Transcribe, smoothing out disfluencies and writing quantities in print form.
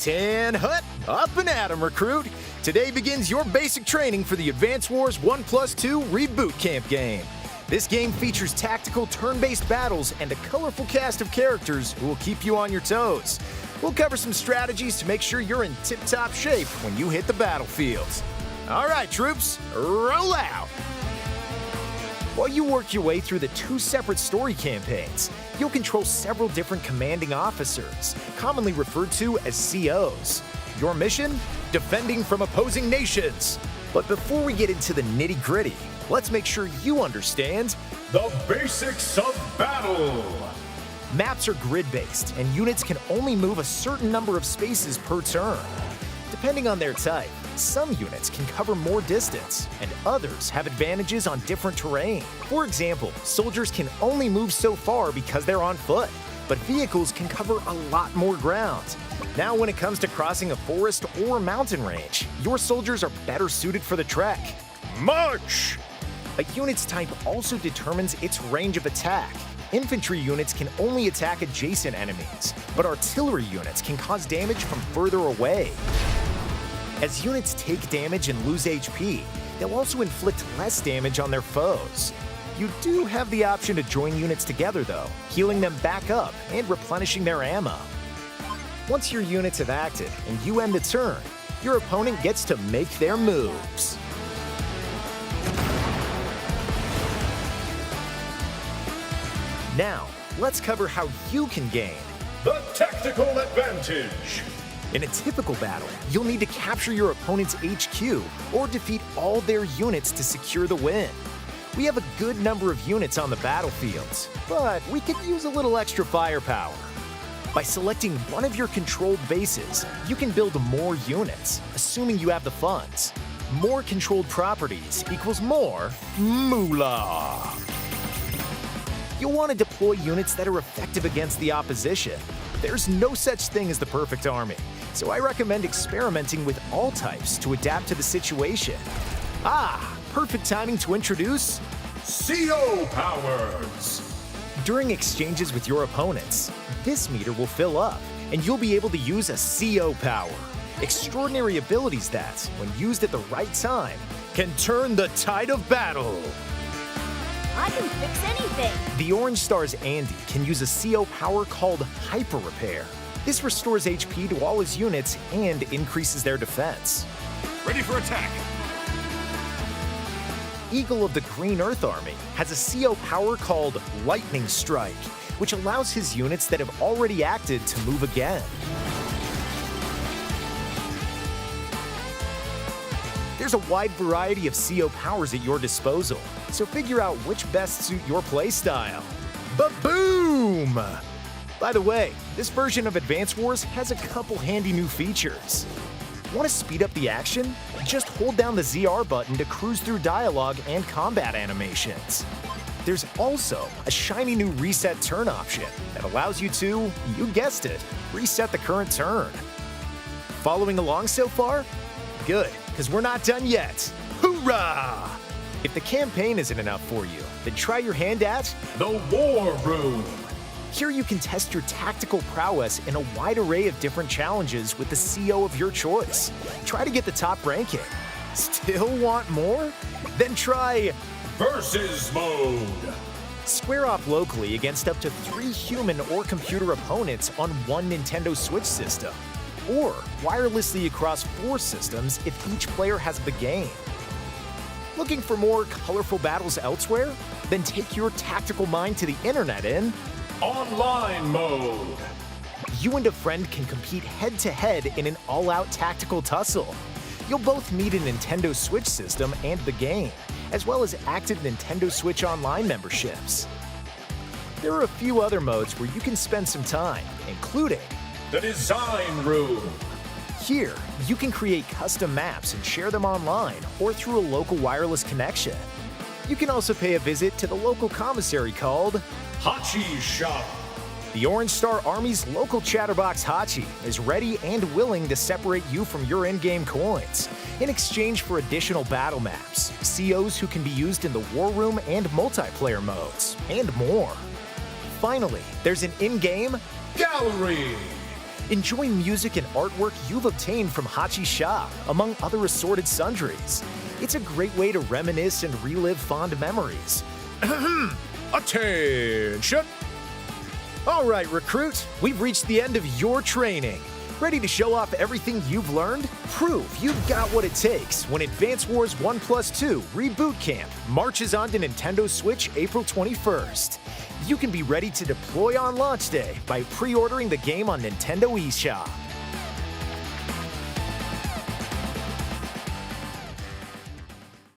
Right, and hut, up and at 'em, recruit. Today begins your basic training for the Advance Wars 1+2 Reboot Camp game. This game features tactical turn-based battles and a colorful cast of characters who will keep you on your toes. We'll cover some strategies to make sure you're in tip-top shape when you hit the battlefield. All right, troops, roll out! While you work your way through the two separate story campaigns, you'll control several different commanding officers, commonly referred to as COs. Your mission? Defending from opposing nations. But before we get into the nitty-gritty, let's make sure you understand the basics of battle. Maps are grid-based, and units can only move a certain number of spaces per turn. Depending on their type, some units can cover more distance, and others have advantages on different terrain. For example, soldiers can only move so far because they're on foot, but vehicles can cover a lot more ground. Now, when it comes to crossing a forest or mountain range, your soldiers are better suited for the trek. March! A unit's type also determines its range of attack. Infantry units can only attack adjacent enemies, but artillery units can cause damage from further away. As units take damage and lose HP, they'll also inflict less damage on their foes. You do have the option to join units together though, healing them back up and replenishing their ammo. Once your units have acted and you end the turn, your opponent gets to make their moves. Now, let's cover how you can gain the tactical advantage. In a typical battle, you'll need to capture your opponent's HQ or defeat all their units to secure the win. We have a good number of units on the battlefield, but we could use a little extra firepower. By selecting one of your controlled bases, you can build more units, assuming you have the funds. More controlled properties equals more moolah. You'll want to deploy units that are effective against the opposition. There's no such thing as the perfect army, so I recommend experimenting with all types to adapt to the situation. Perfect timing to introduce CO powers. During exchanges with your opponents, this meter will fill up, and you'll be able to use a CO power. Extraordinary abilities that, when used at the right time, can turn the tide of battle. I can fix anything. The Orange Star's Andy can use a CO power called Hyper Repair. This restores HP to all his units and increases their defense. Ready for attack. Eagle of the Green Earth Army has a CO power called Lightning Strike, which allows his units that have already acted to move again. There's a wide variety of CO powers at your disposal, so figure out which best suit your playstyle. Ba-boom! By the way, this version of Advance Wars has a couple handy new features. Want to speed up the action? Just hold down the ZR button to cruise through dialogue and combat animations. There's also a shiny new reset turn option that allows you to, you guessed it, reset the current turn. Following along so far? Good, because we're not done yet. Hoorah! If the campaign isn't enough for you, then try your hand at the War Room. Here you can test your tactical prowess in a wide array of different challenges with the CO of your choice. Try to get the top ranking. Still want more? Then try Versus Mode. Square off locally against up to 3 human or computer opponents on one Nintendo Switch system, or wirelessly across 4 systems if each player has the game. Looking for more colorful battles elsewhere? Then take your tactical mind to the internet in Online Mode. You and a friend can compete head-to-head in an all-out tactical tussle. You'll both need a Nintendo Switch system and the game, as well as active Nintendo Switch Online memberships. There are a few other modes where you can spend some time, including the Design Room. Here, you can create custom maps and share them online or through a local wireless connection. You can also pay a visit to the local commissary called Hachi Shop. The Orange Star Army's local chatterbox Hachi is ready and willing to separate you from your in-game coins in exchange for additional battle maps, COs who can be used in the War Room and multiplayer modes, and more. Finally, there's an in-game Gallery. Enjoy music and artwork you've obtained from Hachi's shop, among other assorted sundries. It's a great way to reminisce and relive fond memories. Attention! All right, recruit, we've reached the end of your training. Ready to show off everything you've learned? Prove you've got what it takes when Advance Wars 1+2 Reboot Camp marches on to Nintendo Switch April 21st. You can be ready to deploy on launch day by pre-ordering the game on Nintendo eShop.